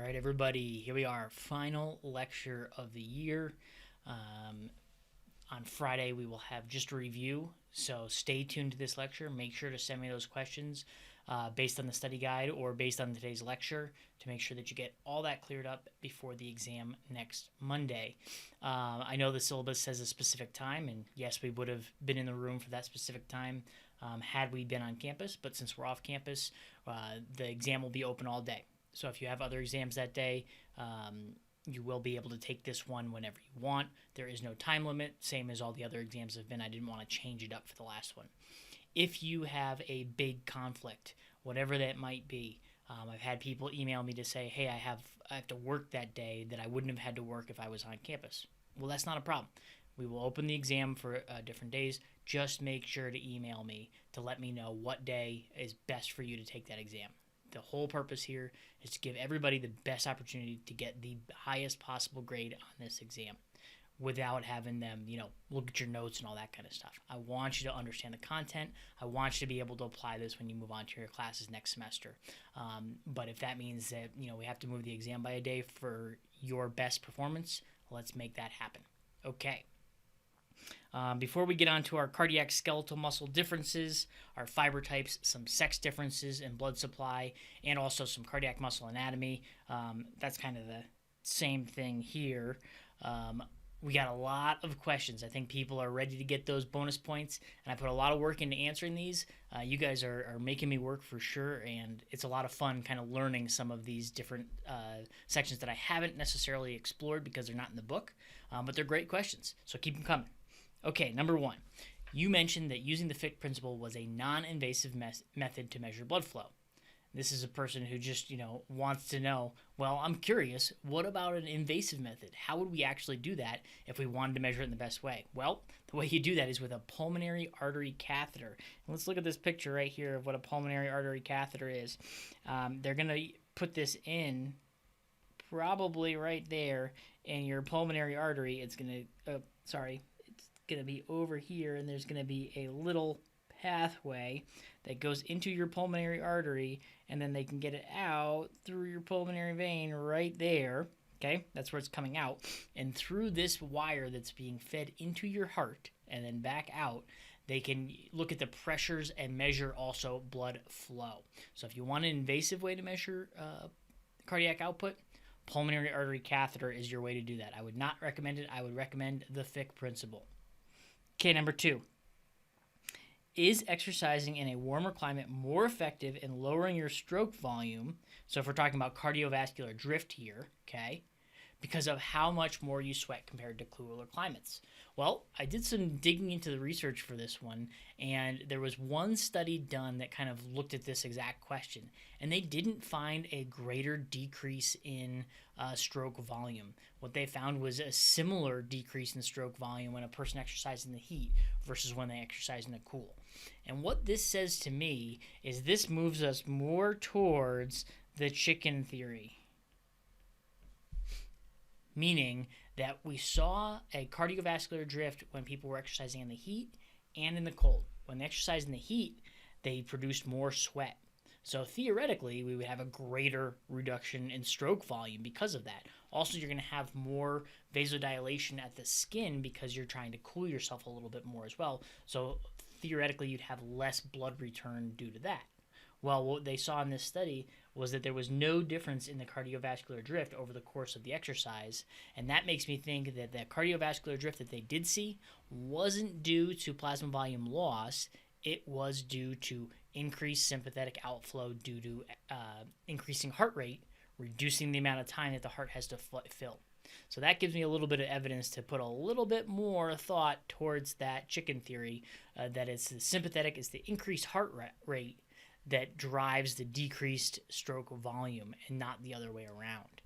right, everybody, here we are, final lecture of the year. On Friday, we will have just a review, so stay tuned to this lecture. Make sure to send me those questions based on the study guide or based on today's lecture to make sure that you get all that cleared up before the exam next Monday. I know the syllabus says a specific time, and yes, we would have been in the room for that specific time had we been on campus, but since we're off campus, the exam will be open all day. So if you have other exams that day, you will be able to take this one whenever you want. There is no time limit, same as all the other exams have been. I didn't want to change it up for the last one. If you have a big conflict, whatever that might be, I've had people email me to say, hey, I have to work that day that I wouldn't have had to work if I was on campus. Well, that's not a problem. We will open the exam for different days. Just make sure to email me to let me know what day is best for you to take that exam. The whole purpose here is to give everybody the best opportunity to get the highest possible grade on this exam without having them, look at your notes and all that kind of stuff. I want you to understand the content. I want you to be able to apply this when you move on to your classes next semester. But if that means that, we have to move the exam by a day for your best performance, let's make that happen. Okay. Before we get on to our cardiac skeletal muscle differences, our fiber types, some sex differences in blood supply, and also some cardiac muscle anatomy, that's kind of the same thing here. We got a lot of questions. I think people are ready to get those bonus points, and I put a lot of work into answering these. You guys are making me work for sure, and it's a lot of fun kind of learning some of these different sections that I haven't necessarily explored because they're not in the book, but they're great questions, so keep them coming. Okay, number one, you mentioned that using the Fick principle was a non-invasive method to measure blood flow. This is a person who just, wants to know, well, I'm curious, what about an invasive method? How would we actually do that if we wanted to measure it in the best way? Well, the way you do that is with a pulmonary artery catheter. And let's look at this picture right here of what a pulmonary artery catheter is. They're going to put this in probably right there in your pulmonary artery. It's going to, going to be over here, and there's going to be a little pathway that goes into your pulmonary artery, and then they can get it out through your pulmonary vein right there. Okay, that's where it's coming out, and through this wire that's being fed into your heart and then back out, they can look at the pressures and measure also blood flow. So if you want an invasive way to measure cardiac output, pulmonary artery catheter is your way to do that. I would not recommend it. I would recommend the Fick principle. Okay, number two. Is exercising in a warmer climate more effective in lowering your stroke volume? So if we're talking about cardiovascular drift here, okay, because of how much more you sweat compared to cooler climates. Well, I did some digging into the research for this one, and there was one study done that kind of looked at this exact question, and they didn't find a greater decrease in stroke volume. What they found was a similar decrease in stroke volume when a person exercised in the heat versus when they exercise in the cool. And what this says to me is this moves us more towards the chicken theory. Meaning that we saw a cardiovascular drift when people were exercising in the heat and in the cold. When they exercised in the heat, they produced more sweat. So theoretically, we would have a greater reduction in stroke volume because of that. Also, you're going to have more vasodilation at the skin because you're trying to cool yourself a little bit more as well. So theoretically, you'd have less blood return due to that. Well, what they saw in this study was that there was no difference in the cardiovascular drift over the course of the exercise, and that makes me think that the cardiovascular drift that they did see wasn't due to plasma volume loss. It was due to increased sympathetic outflow due to increasing heart rate, reducing the amount of time that the heart has to fill. So that gives me a little bit of evidence to put a little bit more thought towards that chicken theory, that it's the sympathetic, is the increased heart rate that drives the decreased stroke volume and not the other way around.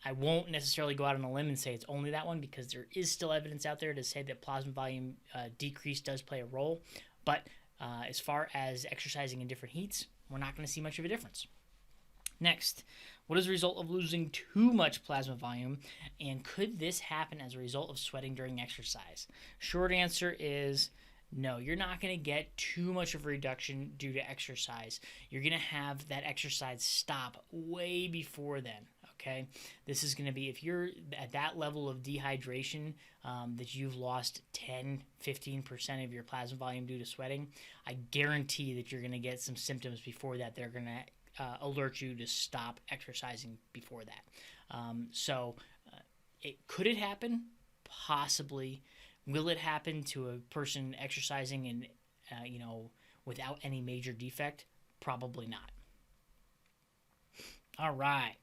I won't necessarily go out on a limb and say it's only that one because there is still evidence out there to say that plasma volume decrease does play a role. But as far as exercising in different heats, we're not going to see much of a difference. Next, what is the result of losing too much plasma volume, and could this happen as a result of sweating during exercise? Short answer is no, you're not going to get too much of a reduction due to exercise. You're going to have that exercise stop way before then, Okay, this is going to be, if you're at that level of dehydration, that you've lost 10-15% of your plasma volume due to sweating, I guarantee that you're going to get some symptoms before that. They're going to alert you to stop exercising before that. Could it happen? Possibly. Will it happen to a person exercising and without any major defect? Probably not. All right.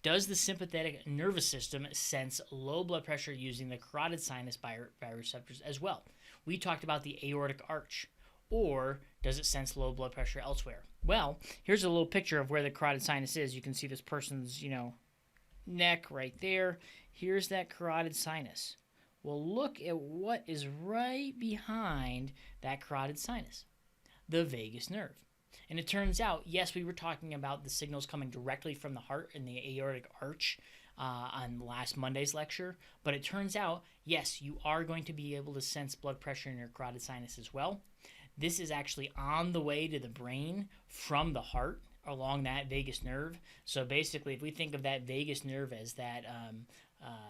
Does the sympathetic nervous system sense low blood pressure using the carotid sinus bioreceptors as well? We talked about the aortic arch. Or does it sense low blood pressure elsewhere? Well, here's a little picture of where the carotid sinus is. You can see this person's, neck right there. Here's that carotid sinus. Well, look at what is right behind that carotid sinus. The vagus nerve. And it turns out, yes, we were talking about the signals coming directly from the heart and the aortic arch on last Monday's lecture, but it turns out, yes, you are going to be able to sense blood pressure in your carotid sinus as well. This is actually on the way to the brain from the heart along that vagus nerve. So basically, if we think of that vagus nerve as that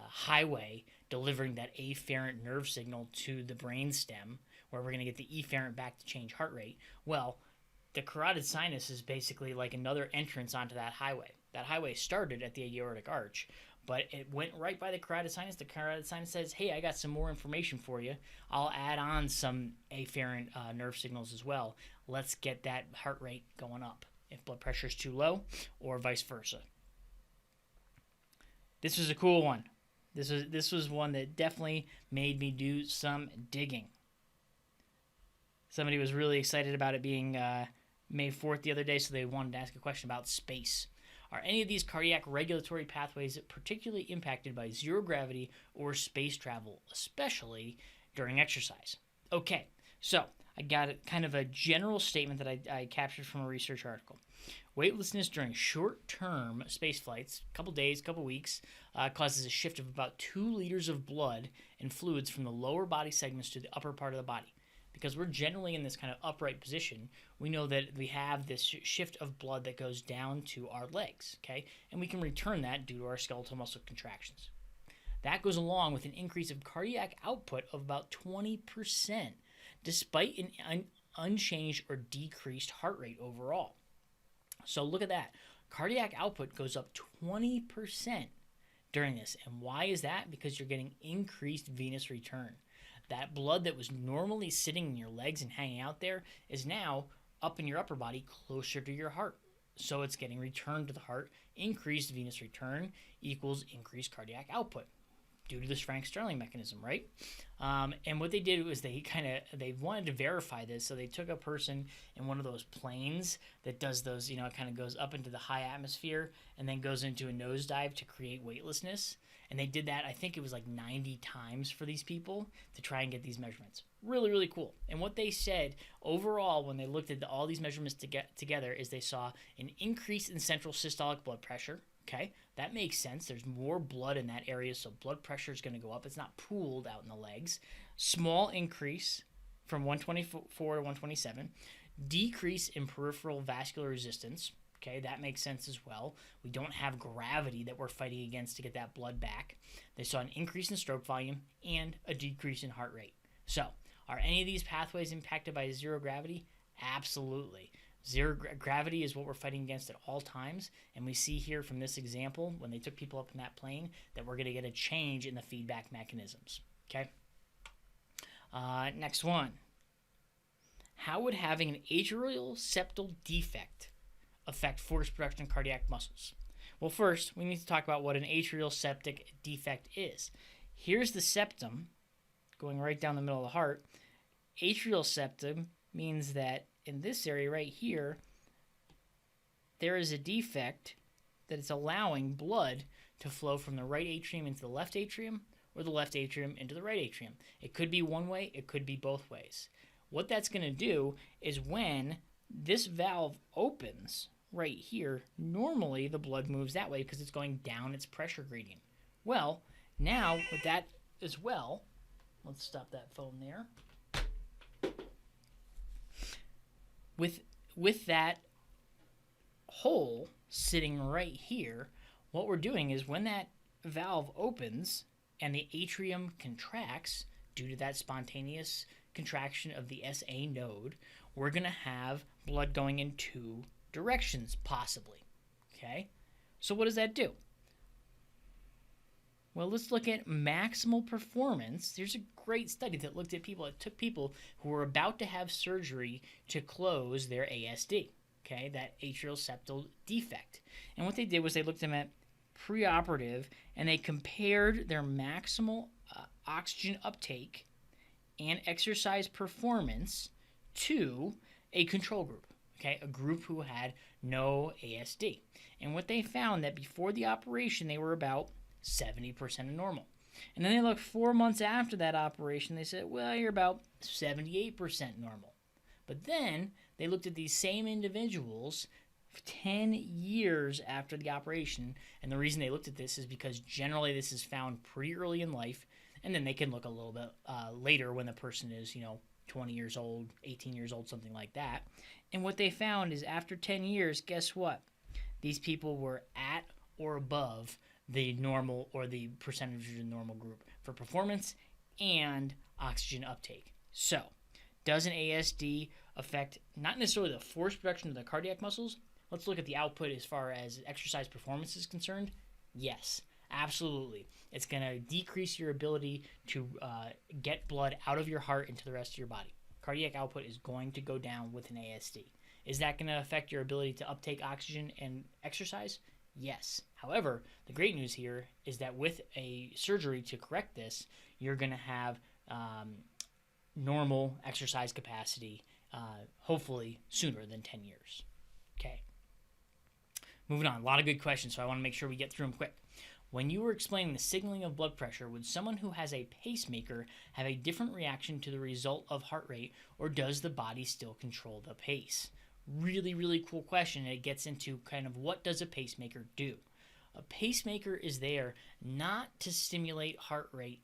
highway delivering that afferent nerve signal to the brain stem, where we're going to get the efferent back to change heart rate, well, the carotid sinus is basically like another entrance onto that highway. That highway started at the aortic arch, but it went right by the carotid sinus. The carotid sinus says, hey, I got some more information for you. I'll add on some afferent nerve signals as well. Let's get that heart rate going up if blood pressure is too low, or vice versa. This was a cool one. This was one that definitely made me do some digging. Somebody was really excited about it being May 4th the other day, so they wanted to ask a question about space. Are any of these cardiac regulatory pathways particularly impacted by zero gravity or space travel, especially during exercise? Okay, so I got kind of a general statement that I captured from a research article. Weightlessness during short-term space flights, couple days, couple weeks, causes a shift of about 2 liters of blood and fluids from the lower body segments to the upper part of the body. Because we're generally in this kind of upright position, we know that we have this shift of blood that goes down to our legs, okay? And we can return that due to our skeletal muscle contractions. That goes along with an increase of cardiac output of about 20%, despite an unchanged or decreased heart rate overall. So look at that. Cardiac output goes up 20% during this. And why is that? Because you're getting increased venous return. That blood that was normally sitting in your legs and hanging out there is now up in your upper body closer to your heart. So it's getting returned to the heart. Increased venous return equals increased cardiac output due to this Frank Starling mechanism, right? And what they did was they wanted to verify this. So they took a person in one of those planes that does those, it kind of goes up into the high atmosphere and then goes into a nosedive to create weightlessness. And they did that, I think it was like 90 times for these people to try and get these measurements. Really, really cool. And what they said overall when they looked at all these measurements together is they saw an increase in central systolic blood pressure. Okay, that makes sense. There's more blood in that area, so blood pressure is going to go up. It's not pooled out in the legs. Small increase from 124 to 127. Decrease in peripheral vascular resistance. Okay, that makes sense as well. We don't have gravity that we're fighting against to get that blood back. They saw an increase in stroke volume and a decrease in heart rate. So, are any of these pathways impacted by zero gravity? Absolutely. Zero gravity is what we're fighting against at all times. And we see here from this example, when they took people up in that plane, that we're going to get a change in the feedback mechanisms. Okay? Next one. How would having an atrial septal defect affect force production in cardiac muscles? Well, first, we need to talk about what an atrial septic defect is. Here's the septum going right down the middle of the heart. Atrial septum means that in this area right here, there is a defect that is allowing blood to flow from the right atrium into the left atrium or the left atrium into the right atrium. It could be one way, it could be both ways. What that's going to do is when this valve opens right here, normally the blood moves that way because it's going down its pressure gradient. Well, now with that as well, let's stop that phone there. With that hole sitting right here, what we're doing is when that valve opens and the atrium contracts due to that spontaneous contraction of the SA node, we're going to have blood going in two directions, possibly. Okay? So what does that do? Well, let's look at maximal performance. There's a great study that looked at people. It took people who were about to have surgery to close their ASD, okay, that atrial septal defect. And what they did was they looked at them at preoperative, and they compared their maximal oxygen uptake and exercise performance to a control group, okay, a group who had no ASD. And what they found that before the operation, they were about 70% of normal. And then they looked 4 months after that operation, they said, well, you're about 78% normal. But then they looked at these same individuals 10 years after the operation, and the reason they looked at this is because generally this is found pretty early in life, and then they can look a little bit later when the person is, 20 years old, 18 years old, something like that. And what they found is after 10 years, guess what? These people were at or above the normal or the percentage of the normal group for performance and oxygen uptake. So, does an ASD affect not necessarily the force production of the cardiac muscles? Let's look at the output as far as exercise performance is concerned. Yes, absolutely. It's going to decrease your ability to get blood out of your heart into the rest of your body. Cardiac output is going to go down with an ASD. Is that going to affect your ability to uptake oxygen and exercise? Yes. However, the great news here is that with a surgery to correct this, you're going to have normal exercise capacity, hopefully sooner than 10 years. Okay. Moving on. A lot of good questions, so I want to make sure we get through them quick. When you were explaining the signaling of blood pressure, would someone who has a pacemaker have a different reaction to the result of heart rate, or does the body still control the pace? Really, really cool question. It gets into kind of what does a pacemaker do? A pacemaker is there not to stimulate heart rate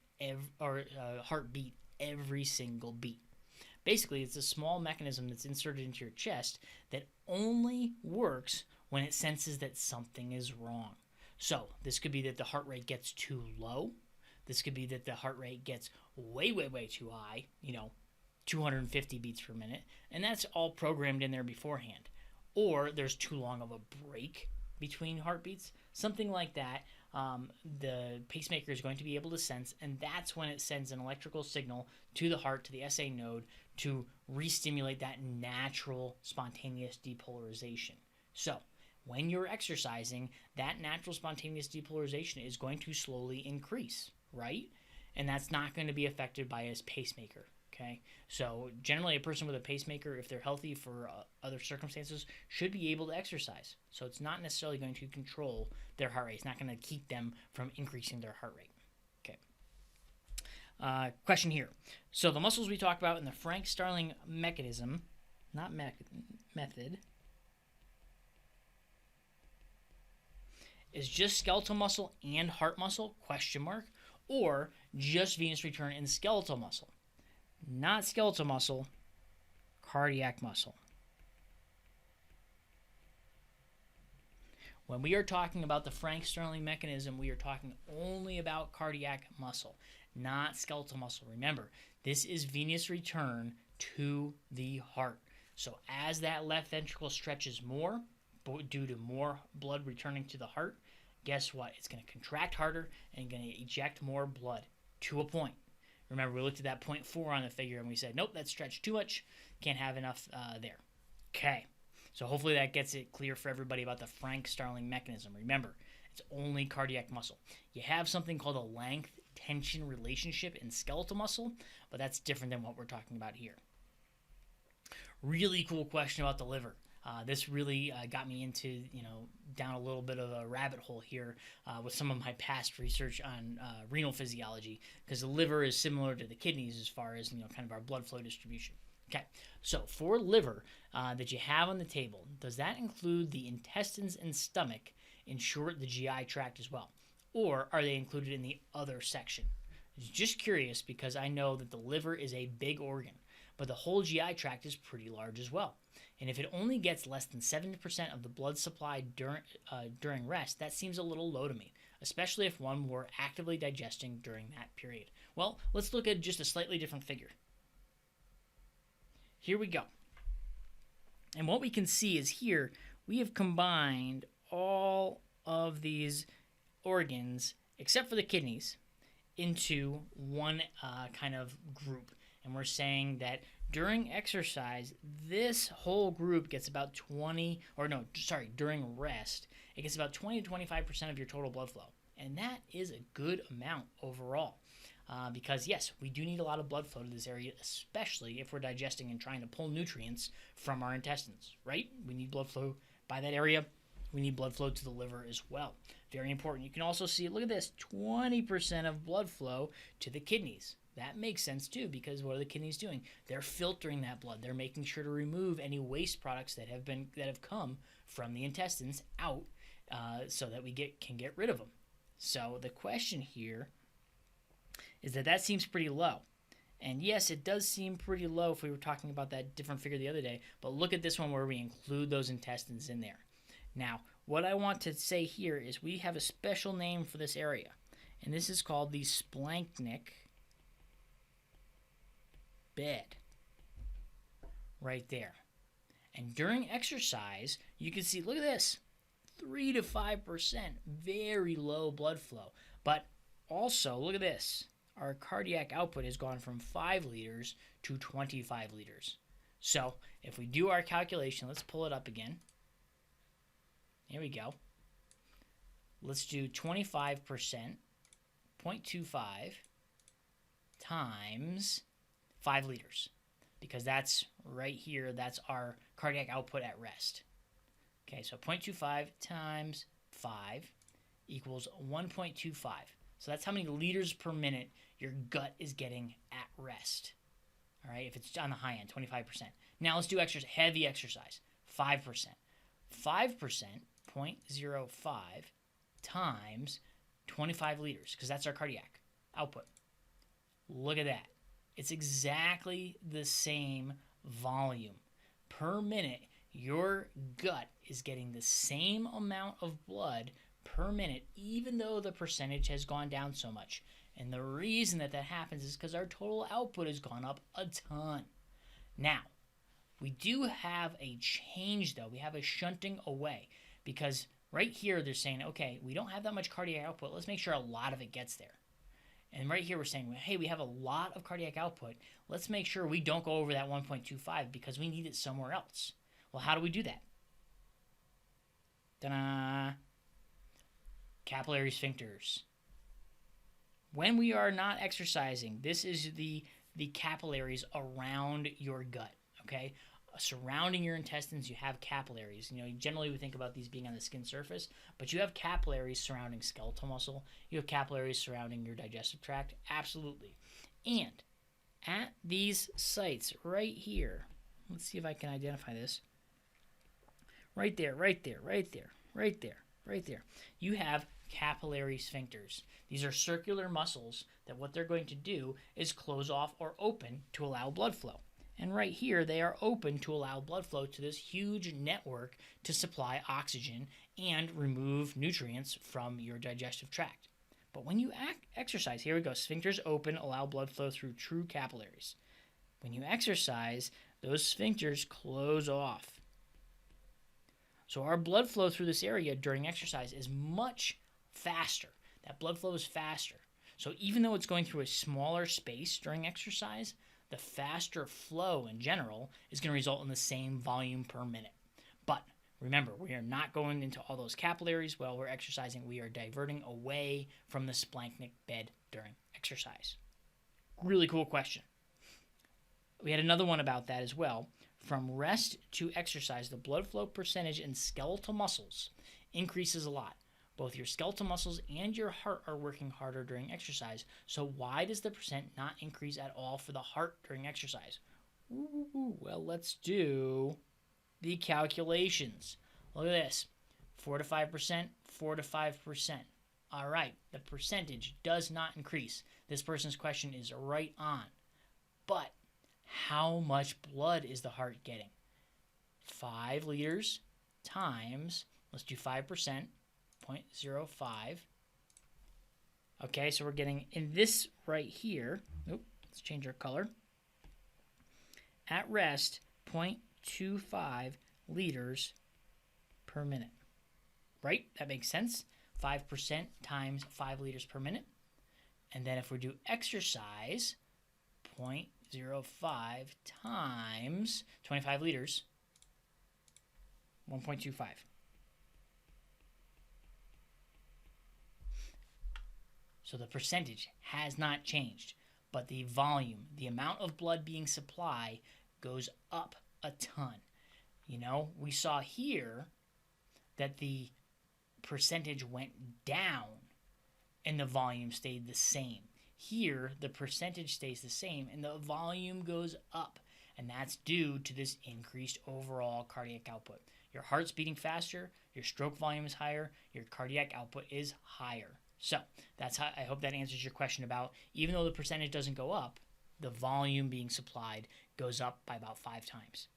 or heartbeat every single beat. Basically, it's a small mechanism that's inserted into your chest that only works when it senses that something is wrong. So this could be that the heart rate gets too low. This could be that the heart rate gets way, way, way too high, 250 beats per minute, and that's all programmed in there beforehand. Or there's too long of a break between heartbeats, something like that. The pacemaker is going to be able to sense, and that's when it sends an electrical signal to the heart, to the SA node, to re-stimulate that natural spontaneous depolarization. So when you're exercising, that natural spontaneous depolarization is going to slowly increase, right? And that's not going to be affected by a pacemaker. Okay, so generally a person with a pacemaker, if they're healthy for other circumstances, should be able to exercise. So it's not necessarily going to control their heart rate. It's not going to keep them from increasing their heart rate. Okay. Question here. So the muscles we talked about in the Frank Starling mechanism, not method, is just skeletal muscle and heart muscle, question mark, or just venous return and skeletal muscle? Not skeletal muscle, cardiac muscle. When we are talking about the Frank Starling mechanism, we are talking only about cardiac muscle, not skeletal muscle. Remember, this is venous return to the heart. So as that left ventricle stretches more, due to more blood returning to the heart, guess what? It's going to contract harder and going to eject more blood to a point. Remember, we looked at that 0.4 on the figure and we said, nope, that's stretched too much. Can't have enough there. Okay. So hopefully that gets it clear for everybody about the Frank Starling mechanism. Remember, it's only cardiac muscle. You have something called a length-tension relationship in skeletal muscle, but that's different than what we're talking about here. Really cool question about the liver. This really got me into, down a little bit of a rabbit hole here with some of my past research on renal physiology, because the liver is similar to the kidneys as far as, kind of our blood flow distribution. Okay, so for liver that you have on the table, does that include the intestines and stomach, in short, the GI tract as well? Or are they included in the other section? Just curious, because I know that the liver is a big organ, but the whole GI tract is pretty large as well. And if it only gets less than 70% of the blood supply during rest, that seems a little low to me, especially if one were actively digesting during that period. Well, let's look at just a slightly different figure. Here we go. And what we can see is here we have combined all of these organs, except for the kidneys, into one kind of group. And we're saying that during exercise, this whole group gets about during rest, it gets about 20 to 25% of your total blood flow. And that is a good amount overall. Because yes, we do need a lot of blood flow to this area, especially if we're digesting and trying to pull nutrients from our intestines, right? We need blood flow by that area. We need blood flow to the liver as well. Very important. You can also see, look at this, 20% of blood flow to the kidneys. That makes sense too, because what are the kidneys doing? They're filtering that blood. They're making sure to remove any waste products that have come from the intestines out, so that we can get rid of them. So the question here is that seems pretty low. And yes, it does seem pretty low if we were talking about that different figure the other day, but look at this one where we include those intestines in there. Now, what I want to say here is we have a special name for this area, and this is called the splanchnic bed, right there. And during exercise, you can see, look at this, 3 to 5%, very low blood flow. But also, look at this. Our cardiac output has gone from 5 liters to 25 liters. So if we do our calculation, let's pull it up again. Here we go. Let's do 25%, 0.25 times 5 liters. Because that's right here, that's our cardiac output at rest. Okay, so 0.25 times 5 equals 1.25. So that's how many liters per minute your gut is getting at rest. All right, if it's on the high end, 25%. Now let's do heavy exercise, 5%. 5%, 0.05 times 25 liters, because that's our cardiac output. Look at that. It's exactly the same volume. Per minute, your gut is getting the same amount of blood per minute, even though the percentage has gone down so much. And the reason that happens is because our total output has gone up a ton. Now, we do have a change, though. We have a shunting away, because right here they're saying, okay, we don't have that much cardiac output. Let's make sure a lot of it gets there. And right here we're saying, hey, we have a lot of cardiac output. Let's make sure we don't go over that 1.25 because we need it somewhere else. Well, how do we do that? Ta-da! Capillary sphincters. When we are not exercising, this is the capillaries around your gut, okay? Surrounding your intestines, you have capillaries. Generally we think about these being on the skin surface, but you have capillaries surrounding skeletal muscle. You have capillaries surrounding your digestive tract. Absolutely. And at these sites right here, let's see if I can identify this. Right there, right there, right there, right there, right there. You have capillary sphincters. These are circular muscles that what they're going to do is close off or open to allow blood flow. And right here, they are open to allow blood flow to this huge network to supply oxygen and remove nutrients from your digestive tract. But when you exercise, here we go, sphincters open, allow blood flow through true capillaries. When you exercise, those sphincters close off. So our blood flow through this area during exercise is much faster. That blood flow is faster. So even though it's going through a smaller space during exercise, the faster flow in general is going to result in the same volume per minute. But remember, we are not going into all those capillaries while we're exercising. We are diverting away from the splanchnic bed during exercise. Really cool question. We had another one about that as well. From rest to exercise, the blood flow percentage in skeletal muscles increases a lot. Both your skeletal muscles and your heart are working harder during exercise. So why does the percent not increase at all for the heart during exercise? Well, let's do the calculations. Look at this. 4 to 5%, 4 to 5%. All right, the percentage does not increase. This person's question is right on. But how much blood is the heart getting? 5 liters times, let's do 5%, 0.05. Okay, so we're getting, in this right here, let's change our color. At rest, 0.25 liters per minute. Right? That makes sense. 5% times 5 liters per minute. And then if we do exercise, 0.05 times 25 liters, 1.25. So the percentage has not changed, but the volume, the amount of blood being supplied, goes up a ton. You know, we saw here that the percentage went down and the volume stayed the same. Here, the percentage stays the same and the volume goes up. And that's due to this increased overall cardiac output. Your heart's beating faster, your stroke volume is higher, your cardiac output is higher. So that's how, I hope that answers your question about, even though the percentage doesn't go up, the volume being supplied goes up by about 5 times.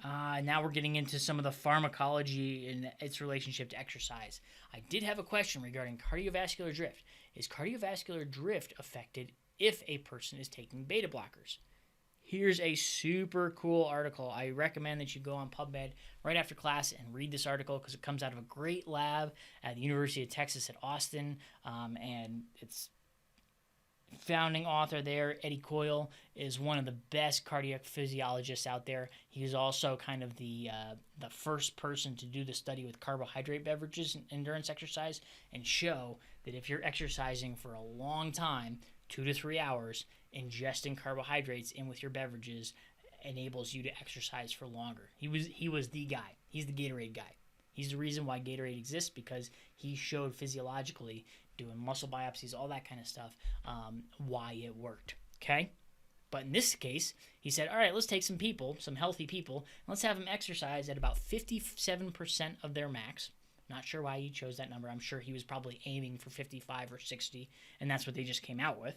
Now we're getting into some of the pharmacology and its relationship to exercise. I did have a question regarding cardiovascular drift. Is cardiovascular drift affected if a person is taking beta blockers? Here's a super cool article. I recommend that you go on PubMed right after class and read this article because it comes out of a great lab at the University of Texas at Austin, and it's founding author there, Eddie Coyle, is one of the best cardiac physiologists out there. He's also kind of the first person to do the study with carbohydrate beverages and endurance exercise and show that if you're exercising for a long time, 2 to 3 hours, ingesting carbohydrates in with your beverages enables you to exercise for longer. He was the guy. He's the Gatorade guy. He's the reason why Gatorade exists, because he showed physiologically, doing muscle biopsies, all that kind of stuff, why it worked, okay? But in this case, he said, all right, let's take some people, some healthy people, and let's have them exercise at about 57% of their max. Not sure why he chose that number. I'm sure he was probably aiming for 55 or 60, and that's what they just came out with.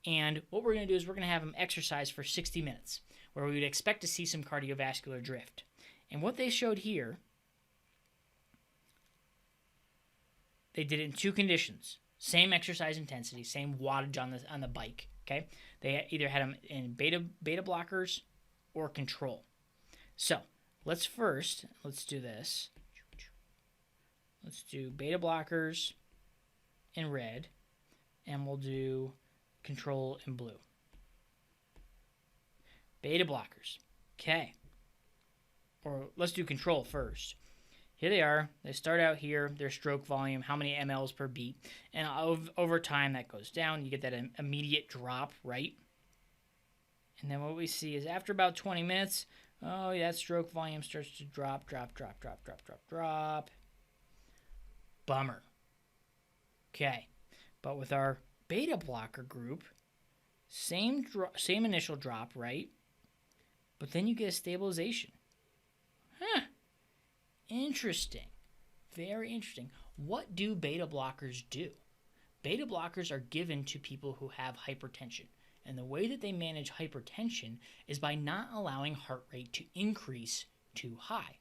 And what we're going to do is we're going to have them exercise for 60 minutes, where we would expect to see some cardiovascular drift. And what they showed here, they did it in 2 conditions. Same exercise intensity, same wattage on the bike, okay? They either had them in beta blockers or control. So, let's do this. Let's do beta blockers in red, and we'll do control in blue. Beta blockers, okay. Or let's do control first. Here they are. They start out here, their stroke volume, how many mLs per beat. And over time, that goes down. You get that immediate drop, right? And then what we see is after about 20 minutes, oh, yeah, stroke volume starts to drop. Bummer. Okay. But with our beta blocker group, same initial drop, right? But then you get a stabilization. Huh. Interesting. Very interesting. What do beta blockers do? Beta blockers are given to people who have hypertension. And the way that they manage hypertension is by not allowing heart rate to increase too high.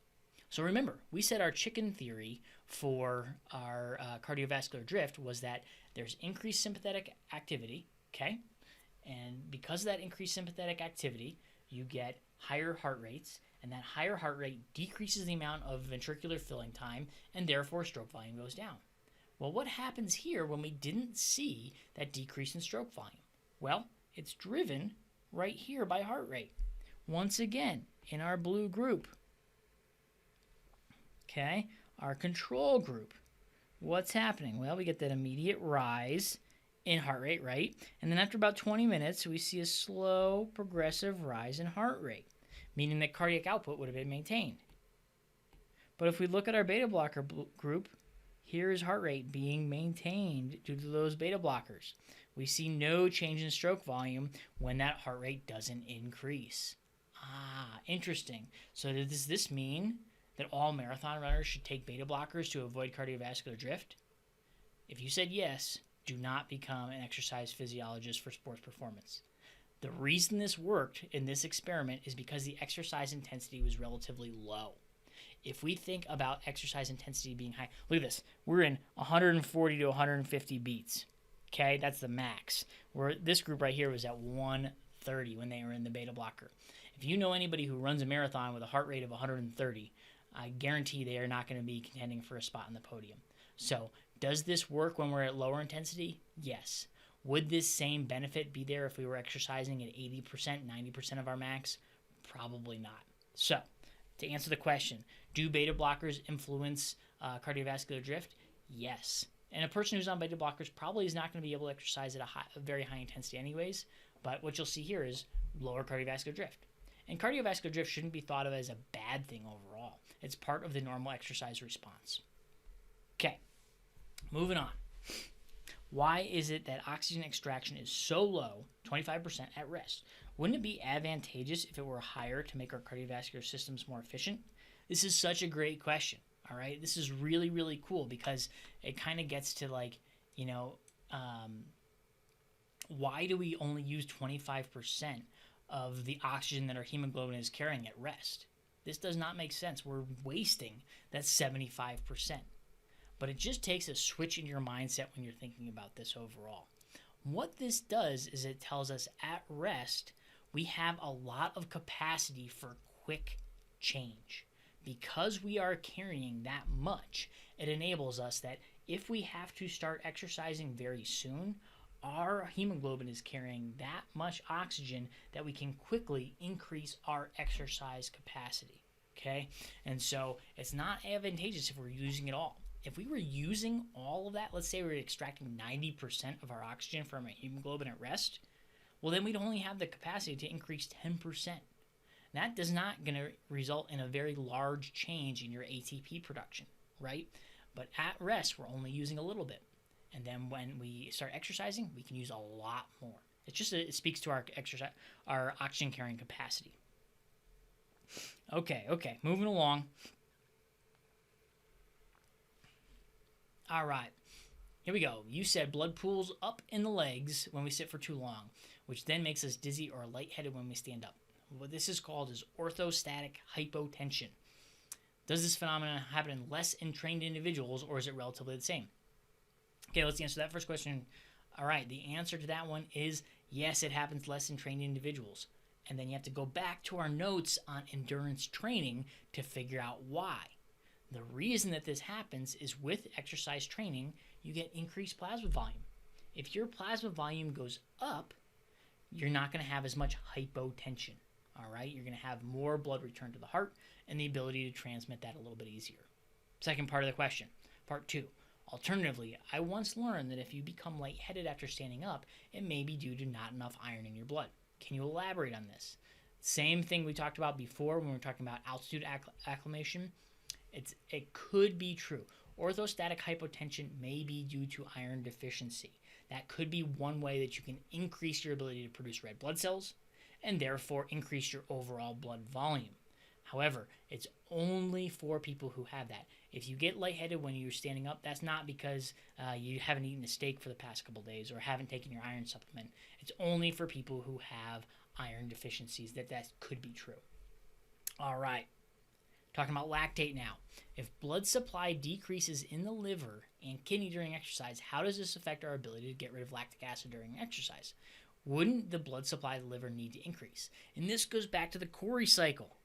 So remember, we said our chicken theory for our cardiovascular drift was that there's increased sympathetic activity, okay? And because of that increased sympathetic activity, you get higher heart rates, and that higher heart rate decreases the amount of ventricular filling time, and therefore stroke volume goes down. Well, what happens here when we didn't see that decrease in stroke volume? Well, it's driven right here by heart rate. Once again, in our blue group, okay, our control group, what's happening? Well, we get that immediate rise in heart rate, right? And then after about 20 minutes, we see a slow, progressive rise in heart rate, meaning that cardiac output would have been maintained. But if we look at our beta blocker group, here is heart rate being maintained due to those beta blockers. We see no change in stroke volume when that heart rate doesn't increase. Ah, interesting. So does this mean that all marathon runners should take beta blockers to avoid cardiovascular drift? If you said yes, do not become an exercise physiologist for sports performance. The reason this worked in this experiment is because the exercise intensity was relatively low. If we think about exercise intensity being high, look at this. We're in 140 to 150 beats. Okay, that's the max. Where this group right here was at 130 when they were in the beta blocker. If you know anybody who runs a marathon with a heart rate of 130, I guarantee they are not going to be contending for a spot on the podium. So, does this work when we're at lower intensity? Yes. Would this same benefit be there if we were exercising at 80%, 90% of our max? Probably not. So, to answer the question, do beta blockers influence cardiovascular drift? Yes. And a person who's on beta blockers probably is not going to be able to exercise at a very high intensity anyways, but what you'll see here is lower cardiovascular drift. And cardiovascular drift shouldn't be thought of as a bad thing overall. It's part of the normal exercise response. Okay, moving on. Why is it that oxygen extraction is so low, 25% at rest? Wouldn't it be advantageous if it were higher to make our cardiovascular systems more efficient? This is such a great question, all right? This is really, really cool because it kind of gets to like, why do we only use 25% of the oxygen that our hemoglobin is carrying at rest? This does not make sense. We're wasting that 75%. But it just takes a switch in your mindset when you're thinking about this overall. What this does is it tells us at rest, we have a lot of capacity for quick change. Because we are carrying that much, it enables us that if we have to start exercising very soon, our hemoglobin is carrying that much oxygen that we can quickly increase our exercise capacity. Okay? And so it's not advantageous if we're using it all. If we were using all of that, let's say we're extracting 90% of our oxygen from our hemoglobin at rest, well, then we'd only have the capacity to increase 10%. That does not going to result in a very large change in your ATP production, right? But at rest, we're only using a little bit. And then when we start exercising, we can use a lot more. It speaks to our oxygen carrying capacity. Okay, moving along. All right, here we go. You said blood pools up in the legs when we sit for too long, which then makes us dizzy or lightheaded when we stand up. What this is called is orthostatic hypotension. Does this phenomenon happen in less trained individuals, or is it relatively the same? Okay, let's answer that first question. All right, the answer to that one is yes, it happens less in trained individuals. And then you have to go back to our notes on endurance training to figure out why. The reason that this happens is with exercise training, you get increased plasma volume. If your plasma volume goes up, you're not going to have as much hypotension. All right, you're going to have more blood return to the heart and the ability to transmit that a little bit easier. Second part of the question, part 2. Alternatively, I once learned that if you become lightheaded after standing up, it may be due to not enough iron in your blood. Can you elaborate on this? Same thing we talked about before when we were talking about altitude acclimation. It could be true. Orthostatic hypotension may be due to iron deficiency. That could be one way that you can increase your ability to produce red blood cells and therefore increase your overall blood volume. However, it's only for people who have that. If you get lightheaded when you're standing up, that's not because you haven't eaten a steak for the past couple days or haven't taken your iron supplement. It's only for people who have iron deficiencies that could be true. All right. Talking about lactate now. If blood supply decreases in the liver and kidney during exercise, how does this affect our ability to get rid of lactic acid during exercise? Wouldn't the blood supply of the liver need to increase? And this goes back to the Cori cycle.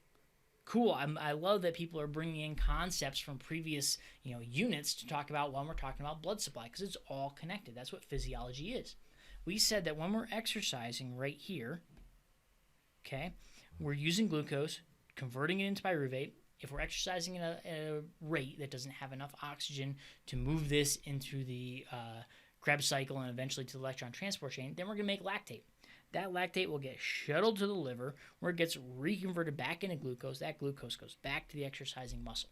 Cool. I love that people are bringing in concepts from previous units to talk about when we're talking about blood supply because it's all connected. That's what physiology is. We said that when we're exercising right here, okay, we're using glucose, converting it into pyruvate. If we're exercising at a rate that doesn't have enough oxygen to move this into the Krebs cycle and eventually to the electron transport chain, then we're going to make lactate. That lactate will get shuttled to the liver where it gets reconverted back into glucose. That glucose goes back to the exercising muscle.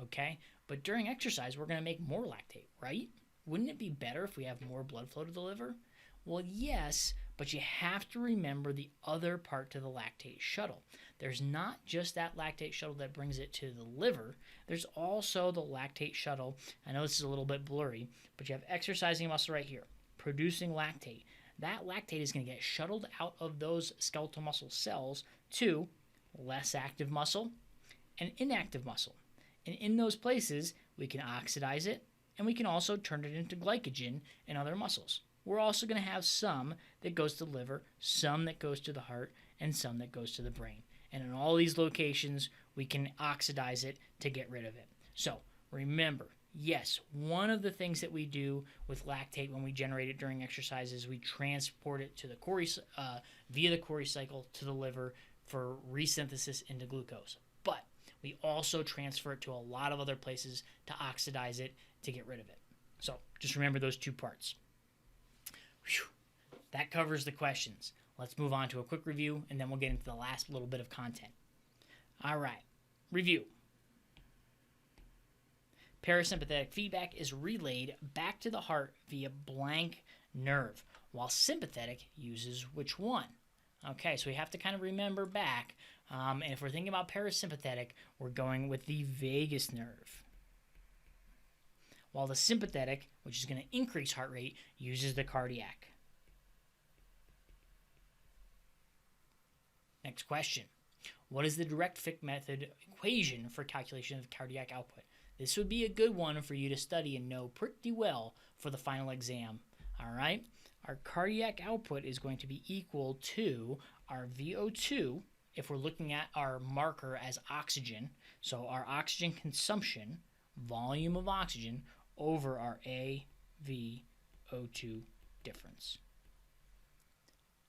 Okay? But during exercise, we're going to make more lactate, right? Wouldn't it be better if we have more blood flow to the liver? Well, yes, but you have to remember the other part to the lactate shuttle. There's not just that lactate shuttle that brings it to the liver. There's also the lactate shuttle. I know this is a little bit blurry, but you have exercising muscle right here, producing lactate. that lactate is going to get shuttled out of those skeletal muscle cells to less active muscle and inactive muscle. And in those places, we can oxidize it, and we can also turn it into glycogen in other muscles. We're also going to have some that goes to the liver, some that goes to the heart, and some that goes to the brain. And in all these locations, we can oxidize it to get rid of it. So remember, yes, one of the things that we do with lactate when we generate it during exercise is we transport it to the via the Cori cycle to the liver for resynthesis into glucose. But we also transfer it to a lot of other places to oxidize it to get rid of it. So just remember those two parts. Whew. That covers the questions. Let's move on to a quick review, and then we'll get into the last little bit of content. All right, review. Parasympathetic feedback is relayed back to the heart via blank nerve, while sympathetic uses which one? Okay, so we have to kind of remember back, and if we're thinking about parasympathetic, we're going with the vagus nerve. While the sympathetic, which is going to increase heart rate, uses the cardiac. Next question. What is the direct Fick method equation for calculation of cardiac output? This would be a good one for you to study and know pretty well for the final exam. All right? Our cardiac output is going to be equal to our VO2 if we're looking at our marker as oxygen. So our oxygen consumption, volume of oxygen, over our AVO2 difference.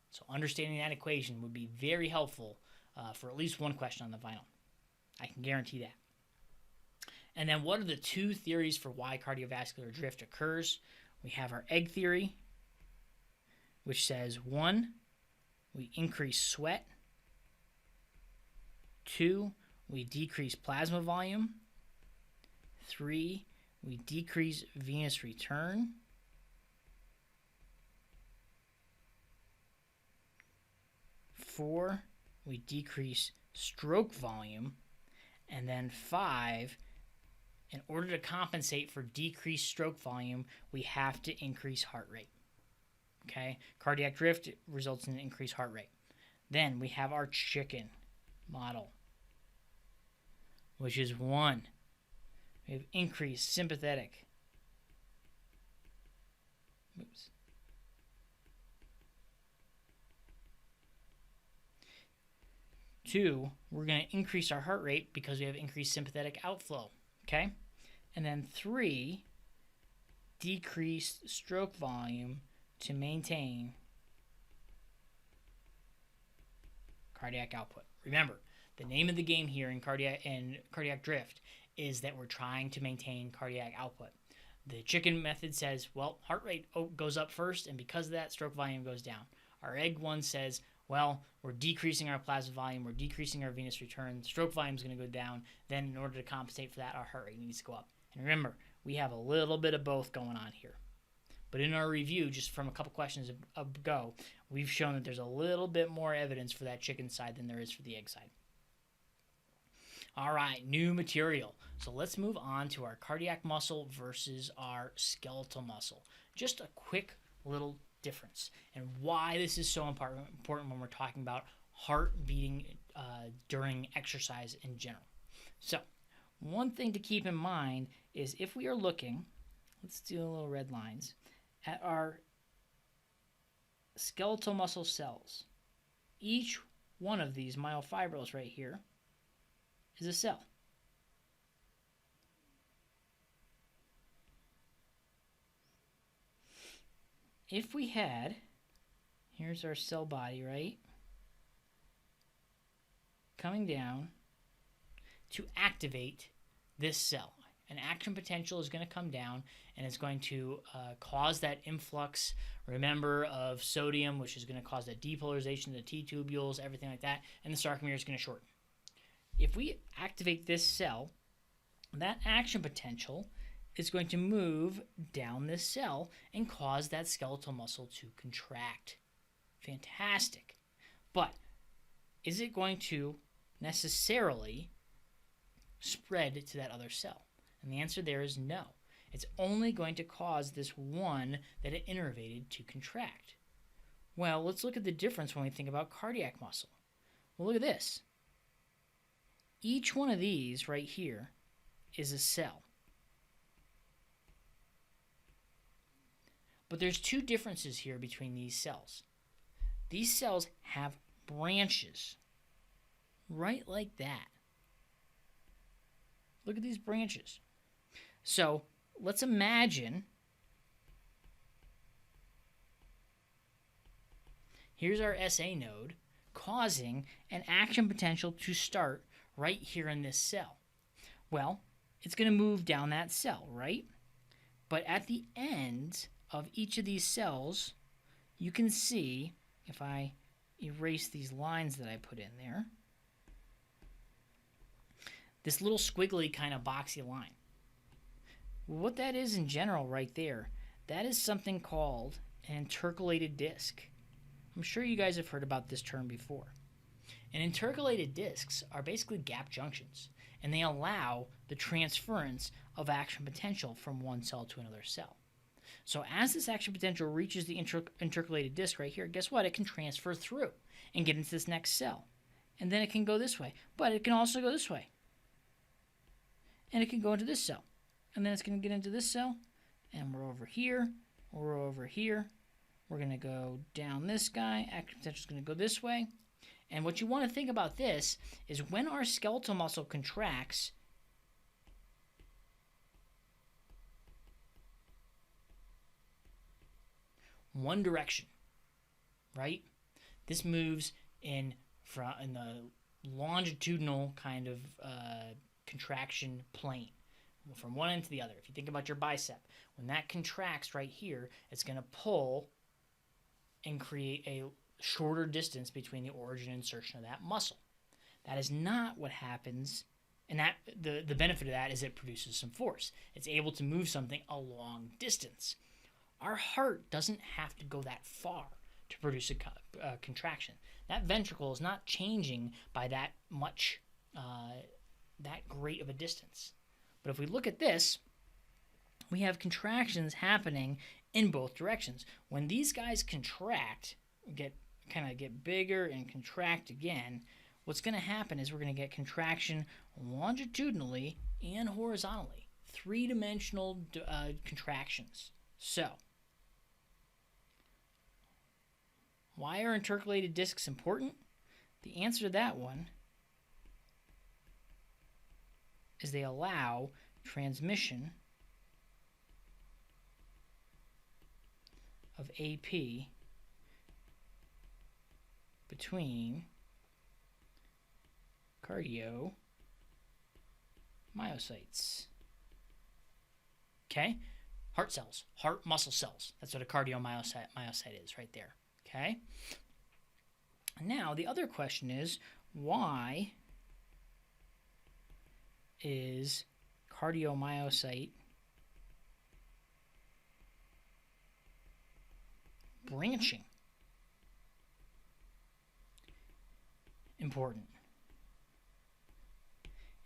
So understanding that equation would be very helpful for at least one question on the final. I can guarantee that. And then what are the two theories for why cardiovascular drift occurs? We have our egg theory, which says 1, we increase sweat. 2, we decrease plasma volume. 3, we decrease venous return. 4, we decrease stroke volume. And then 5, in order to compensate for decreased stroke volume, we have to increase heart rate. Okay? Cardiac drift results in increased heart rate. Then we have our chicken model, which is 1, we have increased sympathetic. Oops. 2, we're going to increase our heart rate because we have increased sympathetic outflow. Okay? And then 3, decreased stroke volume to maintain cardiac output. Remember, the name of the game here in cardiac drift is that we're trying to maintain cardiac output. The chicken method says, well, heart rate goes up first, and because of that, stroke volume goes down. Our egg one says, well, we're decreasing our plasma volume, we're decreasing our venous return, stroke volume is going to go down. Then in order to compensate for that, our heart rate needs to go up. And remember, we have a little bit of both going on here. But in our review, just from a couple questions ago, we've shown that there's a little bit more evidence for that chicken side than there is for the egg side. All right, new material. So let's move on to our cardiac muscle versus our skeletal muscle. Just a quick little difference and why this is so important when we're talking about heart beating during exercise in general. So one thing to keep in mind is if we are looking, let's do a little red lines, at our skeletal muscle cells, each one of these myofibrils right here is a cell. If we had, here's our cell body, right? Coming down to activate this cell. An action potential is going to come down and it's going to cause that influx, remember, of sodium, which is going to cause that depolarization of the T tubules, everything like that, and the sarcomere is going to shorten. If we activate this cell, that action potential is going to move down this cell and cause that skeletal muscle to contract. Fantastic. But is it going to necessarily spread to that other cell? And the answer there is no. It's only going to cause this one that it innervated to contract. Well, let's look at the difference when we think about cardiac muscle. Well, look at this. Each one of these right here is a cell. But there's two differences here between these cells. These cells have branches, right like that. Look at these branches. So let's imagine here's our SA node causing an action potential to start right here in this cell. Well, it's going to move down that cell, right? But at the end of each of these cells, you can see, if I erase these lines that I put in there, this little squiggly kind of boxy line. What that is in general right there, that is something called an intercalated disc. I'm sure you guys have heard about this term before. And intercalated discs are basically gap junctions, and they allow the transference of action potential from one cell to another cell. So as this action potential reaches the intercalated disc right here, guess what? It can transfer through and get into this next cell. And then it can go this way. But it can also go this way. And it can go into this cell. And then it's going to get into this cell. And we're over here. We're over here. We're going to go down this guy. Action potential is going to go this way. And what you want to think about this is when our skeletal muscle contracts, one direction, right? This moves in the longitudinal kind of contraction plane from one end to the other. If you think about your bicep, when that contracts right here, it's going to pull and create a shorter distance between the origin and insertion of that muscle. That is not what happens, and that the benefit of that is it produces some force. It's able to move something a long distance. Our heart doesn't have to go that far to produce a contraction. That ventricle is not changing by that much, that great of a distance. But if we look at this, we have contractions happening in both directions. When these guys contract, get bigger and contract again, what's going to happen is we're going to get contraction longitudinally and horizontally, three-dimensional contractions. So, why are intercalated discs important? The answer to that one is they allow transmission of AP between cardiomyocytes. Okay? Heart cells, heart muscle cells. That's what a cardiomyocyte is right there. Okay? Now, the other question is, why is cardiomyocyte branching important?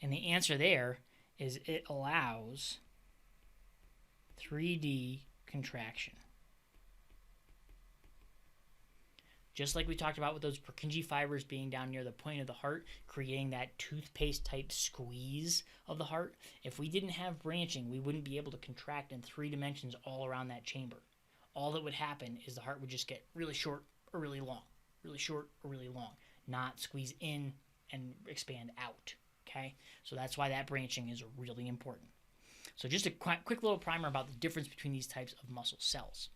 And the answer there is it allows 3D contraction. Just like we talked about with those Purkinje fibers being down near the point of the heart, creating that toothpaste-type squeeze of the heart, if we didn't have branching, we wouldn't be able to contract in 3 dimensions all around that chamber. All that would happen is the heart would just get really short or really long, really short or really long, not squeeze in and expand out. Okay? So that's why that branching is really important. So just a quick little primer about the difference between these types of muscle cells.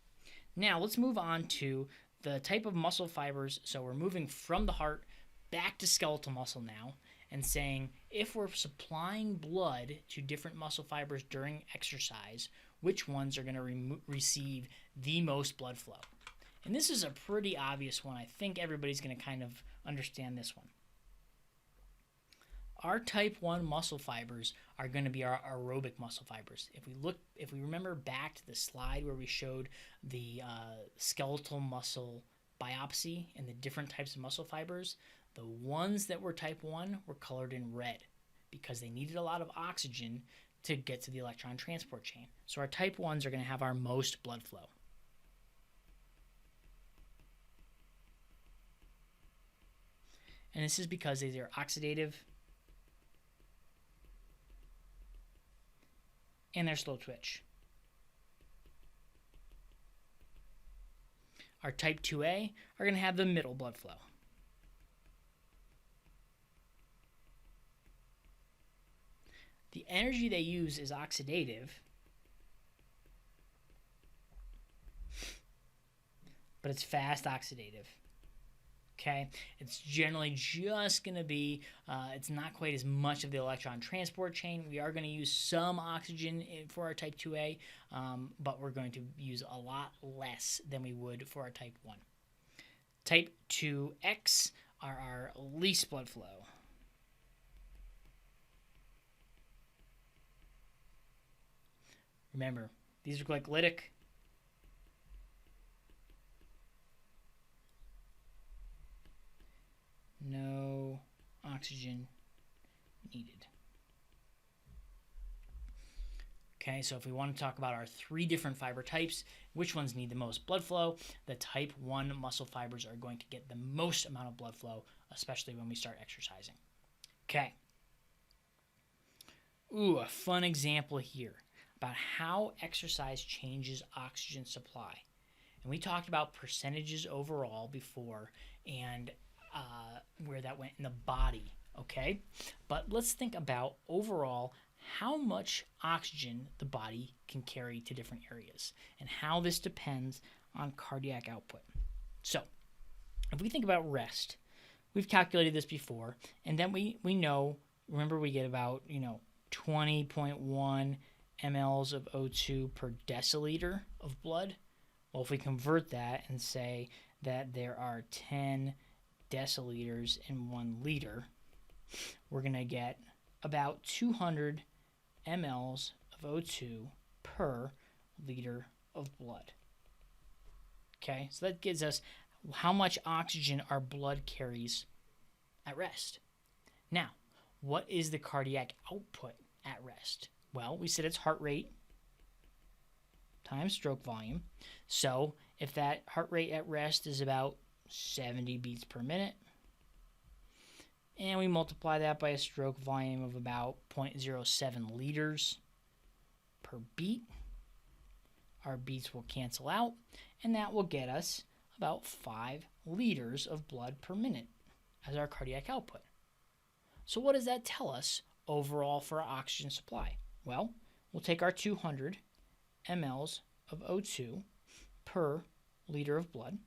Now let's move on to the type of muscle fibers. So we're moving from the heart back to skeletal muscle now and saying if we're supplying blood to different muscle fibers during exercise, which ones are going to receive the most blood flow? And this is a pretty obvious one. I think everybody's going to kind of understand this one. Our type 1 muscle fibers are going to be our aerobic muscle fibers. If we remember back to the slide where we showed the skeletal muscle biopsy and the different types of muscle fibers, the ones that were type 1 were colored in red because they needed a lot of oxygen to get to the electron transport chain. So our type 1s are going to have our most blood flow. And this is because they are oxidative and they're slow twitch. Our type 2A are going to have the middle blood flow. The energy they use is oxidative, but it's fast oxidative. Okay, it's generally just going to be, it's not quite as much of the electron transport chain. We are going to use some oxygen for our type 2A, but we're going to use a lot less than we would for our type 1. Type 2X are our least blood flow. Remember, these are glycolytic. No oxygen needed. Okay, so if we want to talk about our 3 different fiber types, which ones need the most blood flow, the type 1 muscle fibers are going to get the most amount of blood flow, especially when we start exercising. Okay. Ooh, a fun example here about how exercise changes oxygen supply. And we talked about percentages overall before and where that went in the body, okay? But let's think about overall how much oxygen the body can carry to different areas and how this depends on cardiac output. So, if we think about rest, we've calculated this before, and then we know, remember we get about, 20.1 mLs of O2 per deciliter of blood. Well, if we convert that and say that there are 10 deciliters in 1 liter, we're going to get about 200 mLs of O2 per liter of blood. Okay, so that gives us how much oxygen our blood carries at rest. Now, what is the cardiac output at rest? Well, we said it's heart rate times stroke volume. So if that heart rate at rest is about 70 beats per minute, and we multiply that by a stroke volume of about 0.07 liters per beat, our beats will cancel out, and that will get us about 5 liters of blood per minute as our cardiac output. So what does that tell us overall for our oxygen supply? Well, we'll take our 200 mLs of O2 per liter of blood,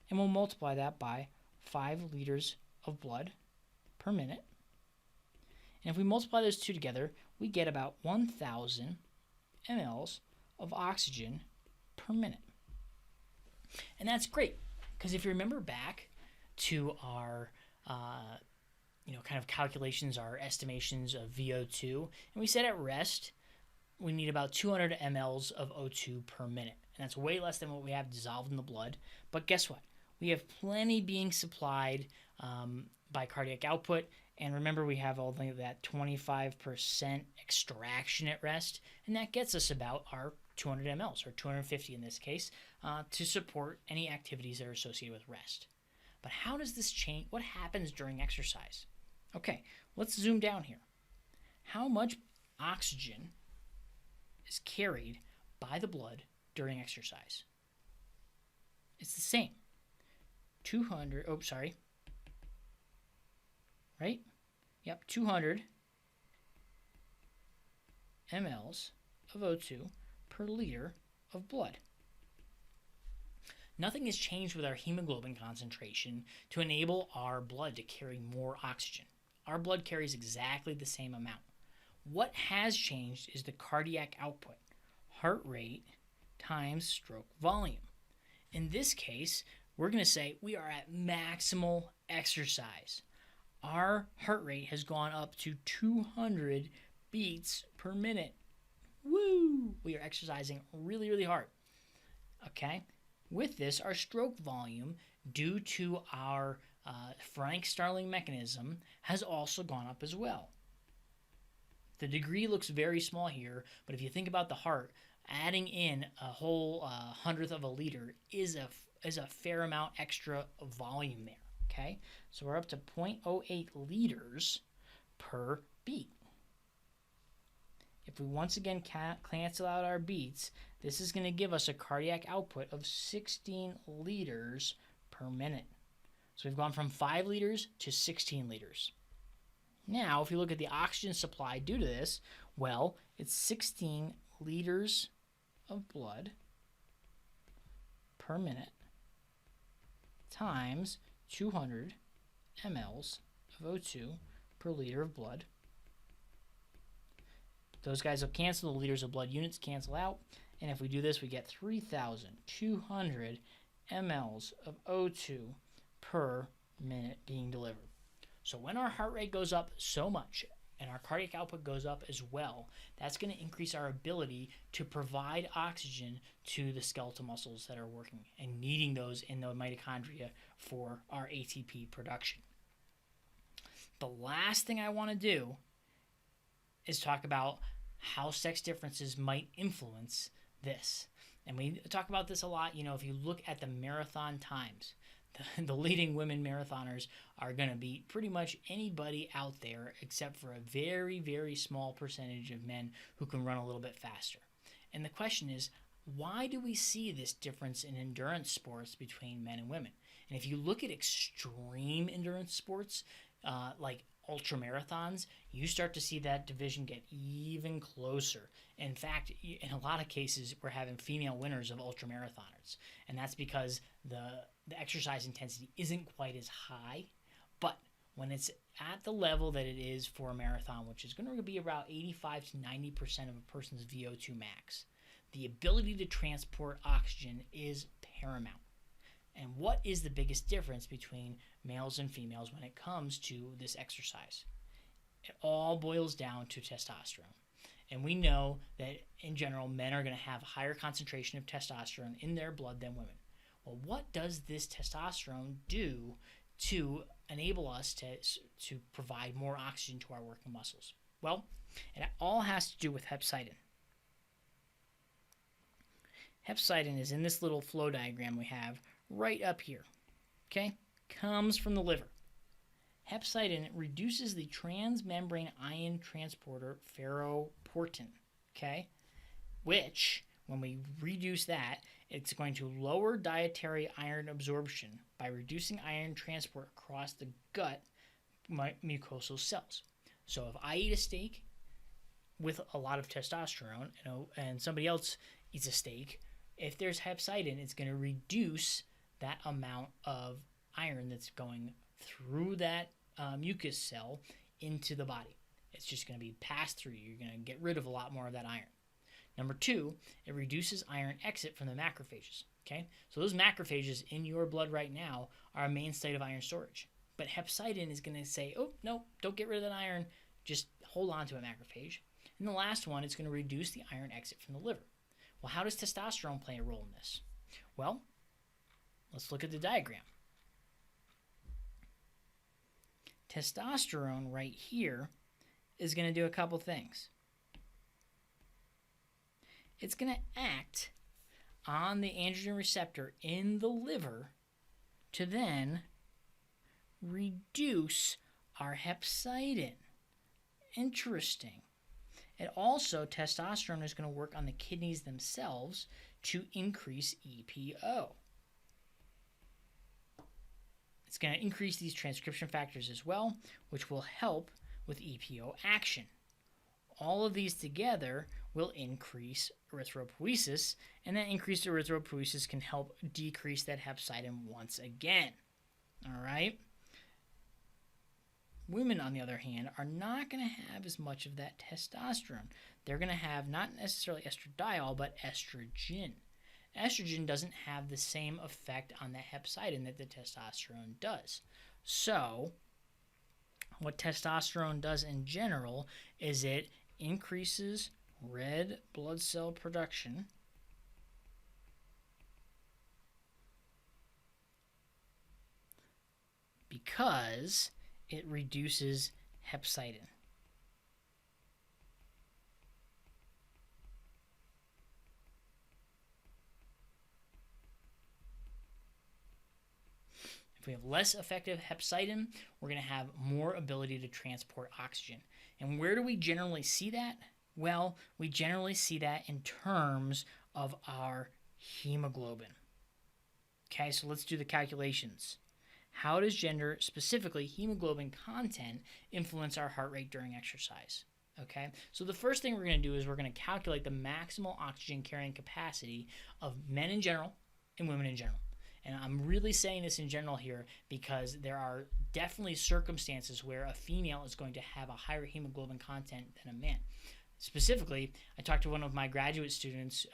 and we'll multiply that by 5 liters of blood per minute. And if we multiply those two together, we get about 1,000 mLs of oxygen per minute. And that's great, because if you remember back to our kind of calculations, our estimations of VO2, and we said at rest we need about 200 mLs of O2 per minute. And that's way less than what we have dissolved in the blood. But guess what? We have plenty being supplied by cardiac output. And remember, we have only that 25% extraction at rest. And that gets us about our 200 mLs, or 250 in this case, to support any activities that are associated with rest. But how does this change? What happens during exercise? Okay, let's zoom down here. How much oxygen is carried by the blood during exercise? It's the same. 200 mLs of O2 per liter of blood. Nothing has changed with our hemoglobin concentration to enable our blood to carry more oxygen. Our blood carries exactly the same amount. What has changed is the cardiac output, heart rate times stroke volume. In this case, we're going to say we are at maximal exercise. Our heart rate has gone up to 200 beats per minute. Woo! We are exercising really, really hard. Okay? With this, our stroke volume, due to our Frank-Starling mechanism, has also gone up as well. The degree looks very small here, but if you think about the heart, adding in a whole 100th of a liter is a fair amount extra volume there. Okay, so we're up to 0.08 liters per beat. If we once again cancel out our beats, this is going to give us a cardiac output of 16 liters per minute. So we've gone from 5 liters to 16 liters. Now, if you look at the oxygen supply due to this, well, it's 16 liters of blood per minute times 200 mLs of O2 per liter of blood. Those guys will cancel, the liters of blood units cancel out, and if we do this, we get 3,200 mLs of O2 per minute being delivered. So when our heart rate goes up so much and our cardiac output goes up as well, that's going to increase our ability to provide oxygen to the skeletal muscles that are working and needing those in the mitochondria for our ATP production. The last thing I want to do is talk about how sex differences might influence this. And we talk about this a lot. If you look at the marathon times, the leading women marathoners are going to beat pretty much anybody out there except for a very, very small percentage of men who can run a little bit faster. And the question is, why do we see this difference in endurance sports between men and women? And if you look at extreme endurance sports, like ultra marathons, you start to see that division get even closer. In fact, in a lot of cases, we're having female winners of ultra marathoners, and that's because the exercise intensity isn't quite as high. But when it's at the level that it is for a marathon, which is going to be about 85 to 90% of a person's VO2 max, the ability to transport oxygen is paramount. And what is the biggest difference between males and females when it comes to this exercise? It all boils down to testosterone. And we know that in general, men are going to have a higher concentration of testosterone in their blood than women. Well, what does this testosterone do to enable us to provide more oxygen to our working muscles? Well, it all has to do with hepcidin. Hepcidin is in this little flow diagram we have right up here, okay? Comes from the liver. Hepcidin reduces the transmembrane ion transporter ferroportin, okay? Which, when we reduce that, it's going to lower dietary iron absorption by reducing iron transport across the gut mucosal cells. So if I eat a steak with a lot of testosterone, and somebody else eats a steak, if there's hepcidin, it's going to reduce that amount of iron that's going through that mucus cell into the body. It's just going to be passed through. You're going to get rid of a lot more of that iron. Number 2, it reduces iron exit from the macrophages. Okay, so those macrophages in your blood right now are a main site of iron storage. But hepcidin is going to say, oh, no, don't get rid of that iron. Just hold on to a macrophage. And the last one, it's going to reduce the iron exit from the liver. Well, how does testosterone play a role in this? Well, let's look at the diagram. Testosterone right here is going to do a couple things. It's going to act on the androgen receptor in the liver to then reduce our hepcidin. Interesting. And also, testosterone is going to work on the kidneys themselves to increase EPO. It's going to increase these transcription factors as well, which will help with EPO action. All of these together will increase erythropoiesis, and that increased erythropoiesis can help decrease that hepcidin once again. All right? Women, on the other hand, are not going to have as much of that testosterone. They're going to have not necessarily estradiol, but estrogen. Estrogen doesn't have the same effect on the hepcidin that the testosterone does. So, what testosterone does in general is it increases red blood cell production because it reduces hepcidin. If we have less effective hepcidin, we're going to have more ability to transport oxygen. And where do we generally see that? Well, we generally see that in terms of our hemoglobin. Okay, so let's do the calculations. How does gender, specifically hemoglobin content, influence our heart rate during exercise? Okay, so the first thing we're going to do is we're going to calculate the maximal oxygen carrying capacity of men in general and women in general. And I'm really saying this in general here because there are definitely circumstances where a female is going to have a higher hemoglobin content than a man. Specifically, I talked to one of my graduate students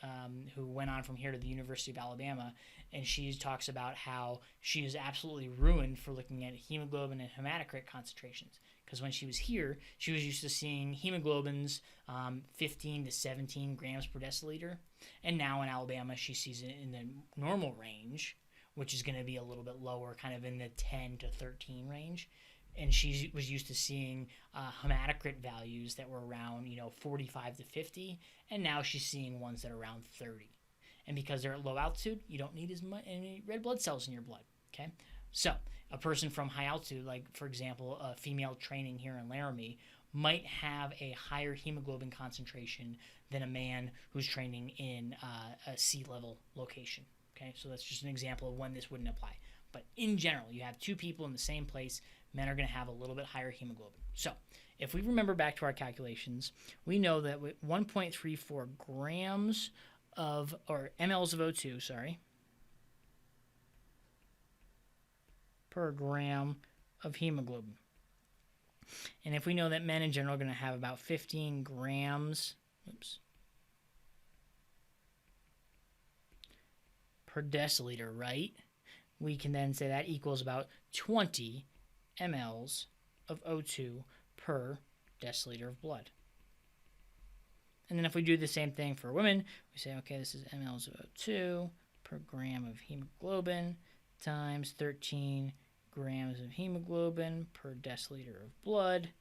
who went on from here to the University of Alabama, and she talks about how she is absolutely ruined for looking at hemoglobin and hematocrit concentrations. Because when she was here, she was used to seeing hemoglobins 15 to 17 grams per deciliter. And now in Alabama, she sees it in the normal range, which is going to be a little bit lower, kind of in the 10 to 13 range. And she was used to seeing hematocrit values that were around 45 to 50, and now she's seeing ones that are around 30. And because they're at low altitude, you don't need as much any red blood cells in your blood. Okay, so a person from high altitude, like for example, a female training here in Laramie, might have a higher hemoglobin concentration than a man who's training in a sea level location. Okay, so that's just an example of when this wouldn't apply. But in general, you have two people in the same place, men are going to have a little bit higher hemoglobin. So if we remember back to our calculations, we know that with 1.34 grams of, or mLs of O2, per gram of hemoglobin. And if we know that men in general are going to have about 15 grams, per deciliter, right? We can then say that equals about 20 mLs of O2 per deciliter of blood. And then if we do the same thing for women, we say, okay, this is mLs of O2 per gram of hemoglobin times 13 grams of hemoglobin per deciliter of blood.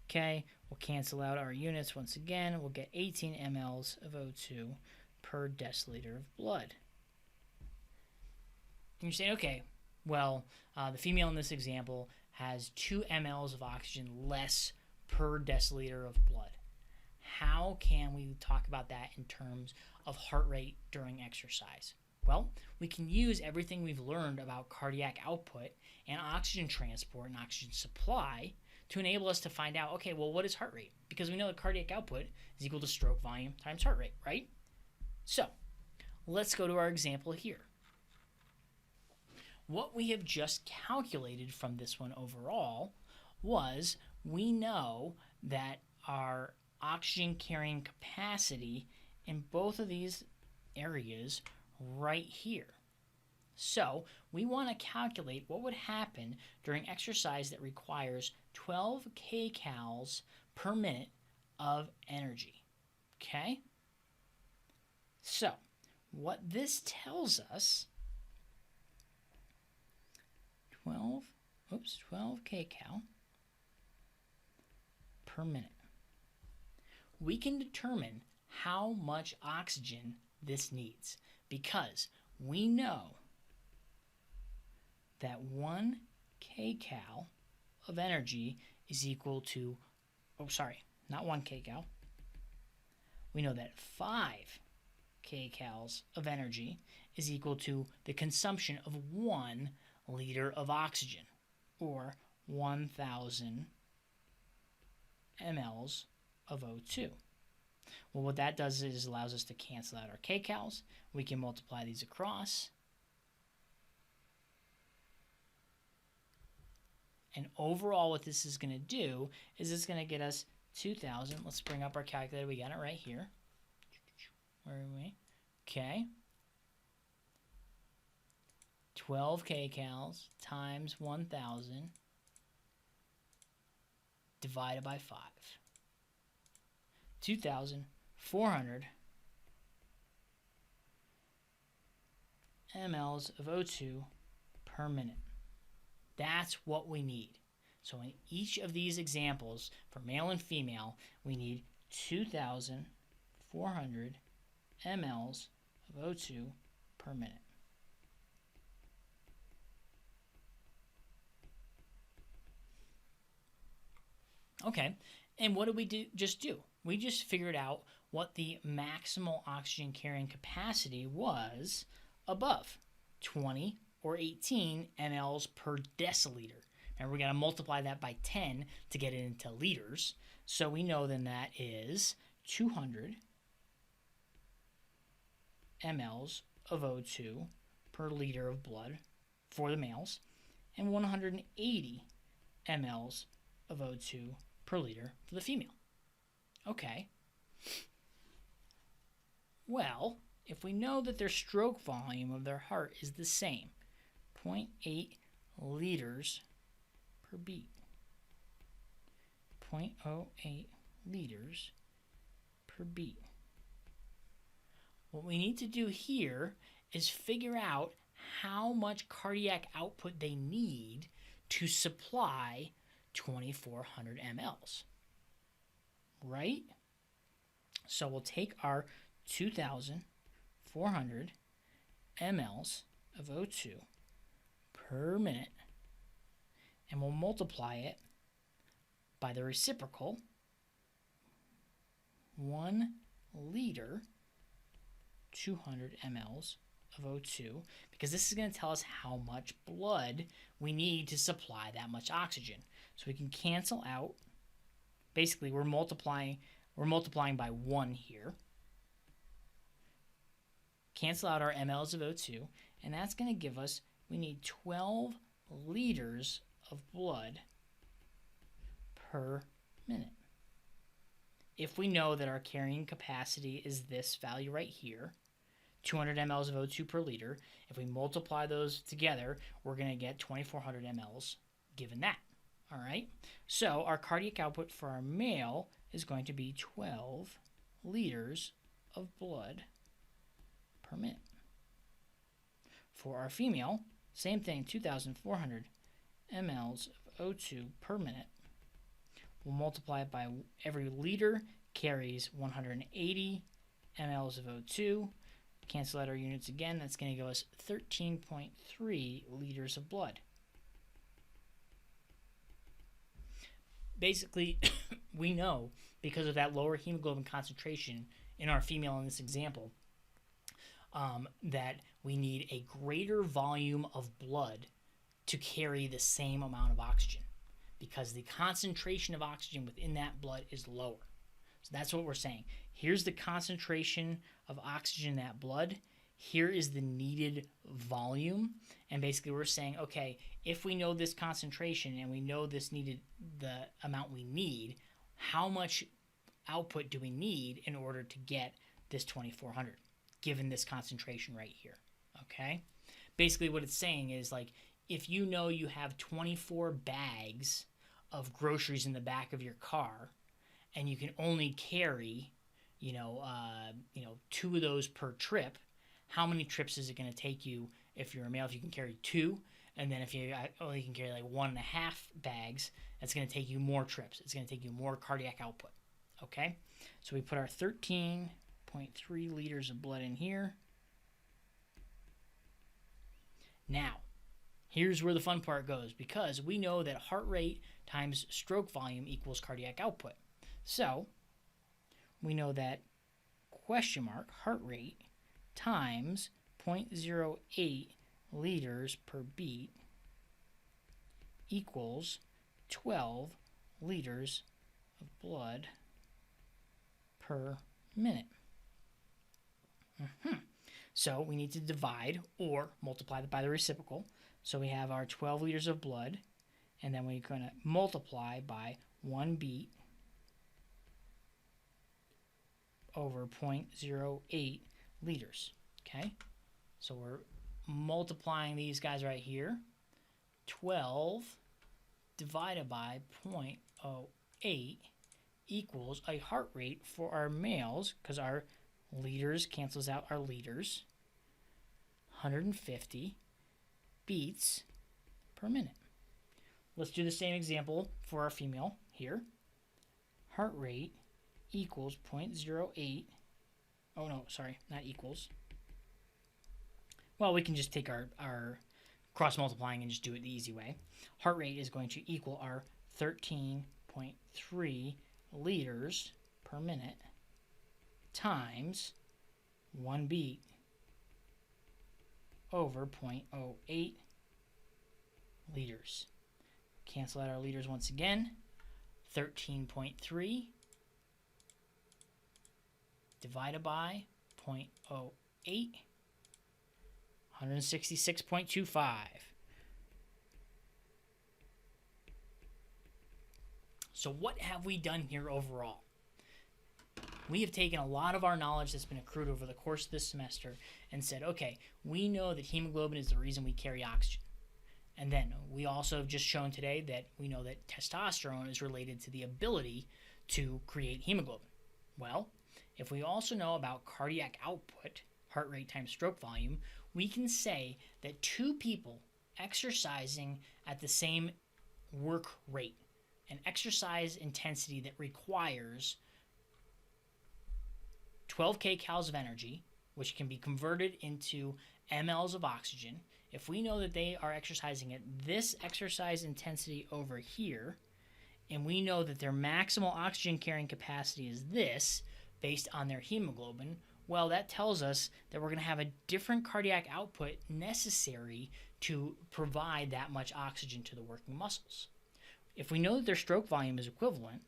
Okay, we'll cancel out our units once again. We'll get 18 mLs of O2 per deciliter of blood. And you're saying, okay, well, the female in this example has 2 mLs of oxygen less per deciliter of blood. How can we talk about that in terms of heart rate during exercise? Well, we can use everything we've learned about cardiac output and oxygen transport and oxygen supply to enable us to find out, okay, well, what is heart rate? Because we know that cardiac output is equal to stroke volume times heart rate, right? So let's go to our example here. What we have just calculated from this one overall was we know that our oxygen carrying capacity in both of these areas right here. So we want to calculate what would happen during exercise that requires 12 kcals per minute of energy. Okay? So what this tells us, 12 kcal per minute. We can determine how much oxygen this needs because we know that 1 kcal of energy is equal to, not 1 kcal. We know that 5 kcals of energy is equal to the consumption of 1 liter of oxygen, or 1,000 mLs of O2. Well, what that does is allows us to cancel out our kcals. We can multiply these across. And overall, what this is going to do is it's going to get us 2,000. Let's bring up our calculator. We got it right here. Where are we? Okay. 12 kcals times 1,000 divided by 5. 2,400 mLs of O2 per minute. That's what we need. So in each of these examples, for male and female, we need 2,400 mLs of O2 per minute. Okay, and what did we do? We just figured out what the maximal oxygen carrying capacity was above 20 or 18 mLs per deciliter. Remember, we got to multiply that by 10 to get it into liters. So we know then that is 200 mLs of O2 per liter of blood for the males and 180 mLs of O2 per liter for the female. Okay. Well, if we know that their stroke volume of their heart is the same, 0.8 liters per beat, 0.08 liters per beat. What we need to do here is figure out how much cardiac output they need to supply 2400 mLs. Right? So we'll take our 2400 mLs of O2 per minute and we'll multiply it by the reciprocal, 1 liter, 200 mLs of O2, because this is going to tell us how much blood we need to supply that much oxygen. So we can cancel out, basically we're multiplying by 1 here. Cancel out our mLs of O2, and that's going to give us, we need 12 liters of blood per minute. If we know that our carrying capacity is this value right here, 200 mLs of O2 per liter, if we multiply those together, we're going to get 2400 mLs given that. All right? So our cardiac output for our male is going to be 12 liters of blood per minute. For our female, same thing, 2,400 mLs of O2 per minute. We'll multiply it by every liter carries 180 mLs of O2. Cancel out our units again. That's going to give us 13.3 liters of blood. Basically, we know because of that lower hemoglobin concentration in our female in this example, that we need a greater volume of blood to carry the same amount of oxygen because the concentration of oxygen within that blood is lower. So that's what we're saying. Here's the concentration of oxygen in that blood. Here is the needed volume. And basically we're saying, okay, if we know this concentration and we know the amount we need, how much output do we need in order to get this 2400 given this concentration right here? Okay? Basically what it's saying is like if you know you have 24 bags of groceries in the back of your car and you can only carry 2 of those per trip, how many trips is it going to take you if you're a male? If you can carry 2, and then if you only can carry like 1.5 bags, that's going to take you more trips. It's going to take you more cardiac output. Okay, so we put our 13.3 liters of blood in here. Now, here's where the fun part goes, because we know that heart rate times stroke volume equals cardiac output. So we know that heart rate times 0.08 liters per beat equals 12 liters of blood per minute. So we need to divide or multiply by the reciprocal. So we have our 12 liters of blood, and then we're going to multiply by 1 beat over 0.08 liters. Okay, so we're multiplying these guys right here. 12 divided by 0.08 equals a heart rate for our males, because our liters cancels out our liters, 150 beats per minute. Let's do the same example for our female here. Heart rate equals 0.08. Oh no, sorry, not equals. Well, we can just take our cross multiplying and just do it the easy way. Heart rate is going to equal our 13.3 13.3 liters per minute times 1 beat over 0.08 liters. Cancel out our liters once again. 13.3 divided by 0.08, 166.25. So what have we done here overall? We have taken a lot of our knowledge that's been accrued over the course of this semester and said, okay, we know that hemoglobin is the reason we carry oxygen. And then we also have just shown today that we know that testosterone is related to the ability to create hemoglobin. Well, if we also know about cardiac output, heart rate times stroke volume, we can say that two people exercising at the same work rate, an exercise intensity that requires 12 kcals of energy, which can be converted into mLs of oxygen. If we know that they are exercising at this exercise intensity over here, and we know that their maximal oxygen carrying capacity is this, based on their hemoglobin, well, that tells us that we're going to have a different cardiac output necessary to provide that much oxygen to the working muscles. If we know that their stroke volume is equivalent,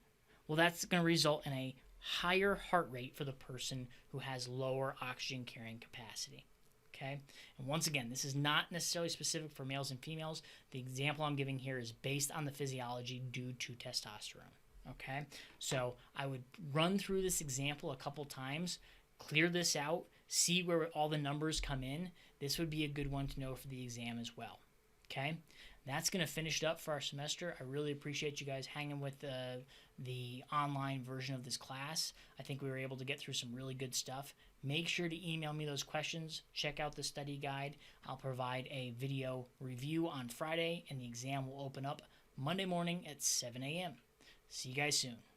well, that's going to result in a higher heart rate for the person who has lower oxygen carrying capacity. Okay? And once again, this is not necessarily specific for males and females. The example I'm giving here is based on the physiology due to testosterone. Okay? So I would run through this example a couple times, clear this out, see where all the numbers come in. This would be a good one to know for the exam as well. Okay? That's going to finish it up for our semester. I really appreciate you guys hanging with the online version of this class. I think we were able to get through some really good stuff. Make sure to email me those questions. Check out the study guide. I'll provide a video review on Friday, and the exam will open up Monday morning at 7 a.m. See you guys soon.